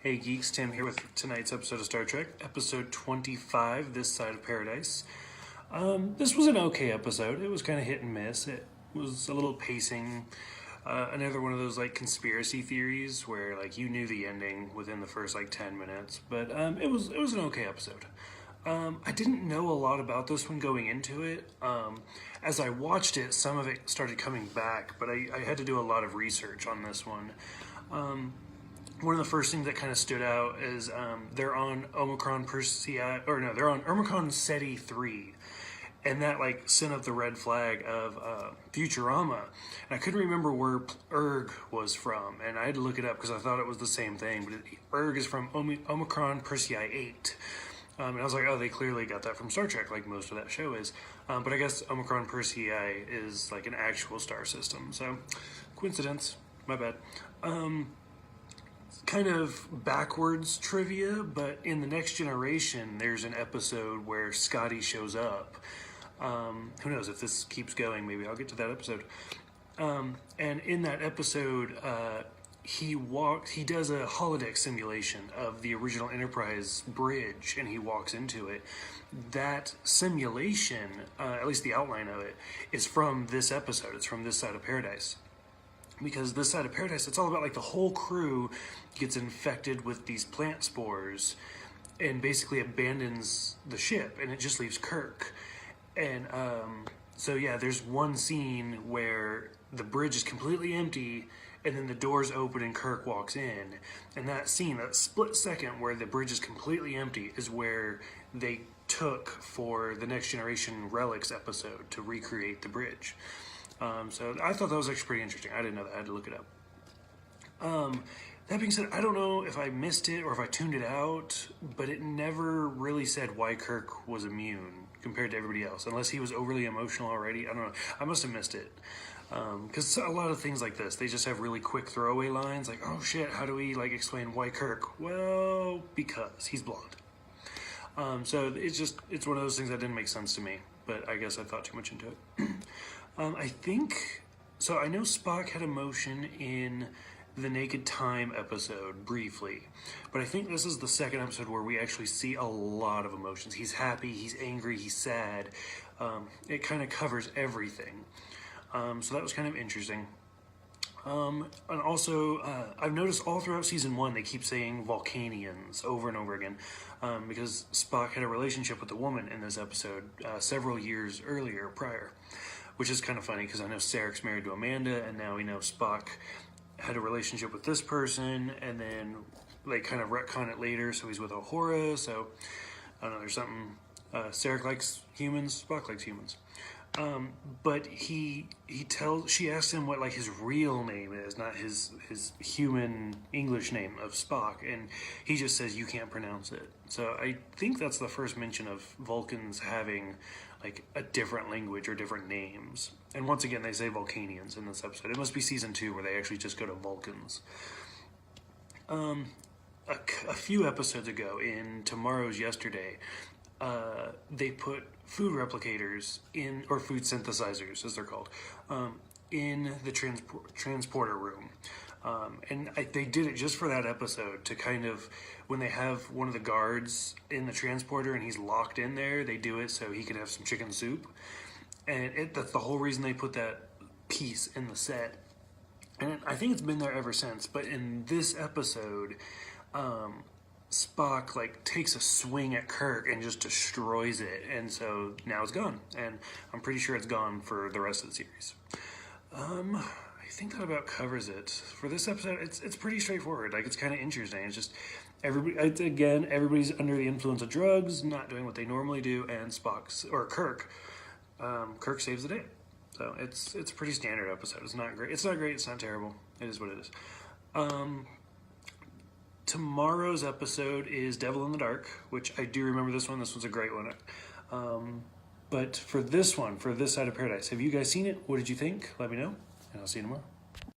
Hey Geeks, Tim here with tonight's episode of Star Trek, episode 25, This Side of Paradise. This was an okay episode. It was kind of hit and miss. It was a little pacing. Another one of those like conspiracy theories where like you knew the ending within the first like 10 minutes, but it was an okay episode. I didn't know a lot about this one going into it. As I watched it, some of it started coming back, but I had to do a lot of research on this one. One of the first things that kind of stood out is they're on Omicron Persei, or no, they're on Omicron Ceti 3. And that like sent up the red flag of Futurama. And I couldn't remember where Erg was from. And I had to look it up because I thought it was the same thing. But Erg is from Omicron Persei 8. And I was like, oh, they clearly got that from Star Trek, like most of that show is. But I guess Omicron Persei is like an actual star system. So, coincidence. My bad. Kind of backwards trivia, but in The Next Generation, there's an episode where Scotty shows up. Who knows, if this keeps going, maybe I'll get to that episode. And in that episode, he does a holodeck simulation of the original Enterprise bridge, and he walks into it. That simulation, at least the outline of it, is from this episode. It's from This Side of Paradise. Because This Side of Paradise, it's all about like the whole crew gets infected with these plant spores and basically abandons the ship, and it just leaves Kirk. And so yeah, there's one scene where the bridge is completely empty and then the doors open and Kirk walks in. And that scene, that split second where the bridge is completely empty, is where they took for the Next Generation Relics episode to recreate the bridge. So I thought that was actually pretty interesting. I didn't know that. I had to look it up. That being said, I don't know if I missed it or if I tuned it out, but it never really said why Kirk was immune compared to everybody else, unless he was overly emotional already. I don't know. I must have missed it. Because a lot of things like this, they just have really quick throwaway lines like, oh shit, how do we like explain why Kirk? Well, because he's blonde. So it's one of those things that didn't make sense to me, but I guess I thought too much into it. I think, so I know Spock had emotion in the Naked Time episode, briefly, but I think this is the second episode where we actually see a lot of emotions. He's happy, he's angry, he's sad. It kind of covers everything. So that was kind of interesting. And also, I've noticed all throughout season 1, they keep saying Vulcanians over and over again, because Spock had a relationship with a woman in this episode several years prior. Which is kind of funny because I know Sarek's married to Amanda, and now we know Spock had a relationship with this person, and then they kind of retcon it later, so he's with Uhura. So I don't know, there's something. Sarek likes humans, Spock likes humans. But she asks him what like his real name is, not his human English name of Spock, and he just says you can't pronounce it. So I think that's the first mention of Vulcans having like a different language or different names. And once again, they say Vulcanians in this episode. It must be season 2 where they actually just go to Vulcans. A few episodes ago in Tomorrow's Yesterday, they put food replicators in, or food synthesizers as they're called, in the transporter room. And they did it just for that episode to kind of, when they have one of the guards in the transporter and he's locked in there, they do it so he can have some chicken soup. And that's the whole reason they put that piece in the set. And I think it's been there ever since. But in this episode, Spock like takes a swing at Kirk and just destroys it. And so now it's gone. And I'm pretty sure it's gone for the rest of the series. I think that about covers it for this episode. It's pretty straightforward. Like, it's kind of interesting. It's just everybody's under the influence of drugs, not doing what they normally do, and Kirk saves the day. So it's a pretty standard episode. It's not great. It's not great. It's not terrible. It is what it is. Tomorrow's episode is Devil in the Dark, which I do remember this one. This one's a great one. But for this one, for This Side of Paradise, have you guys seen it? What did you think? Let me know, and I'll see you tomorrow.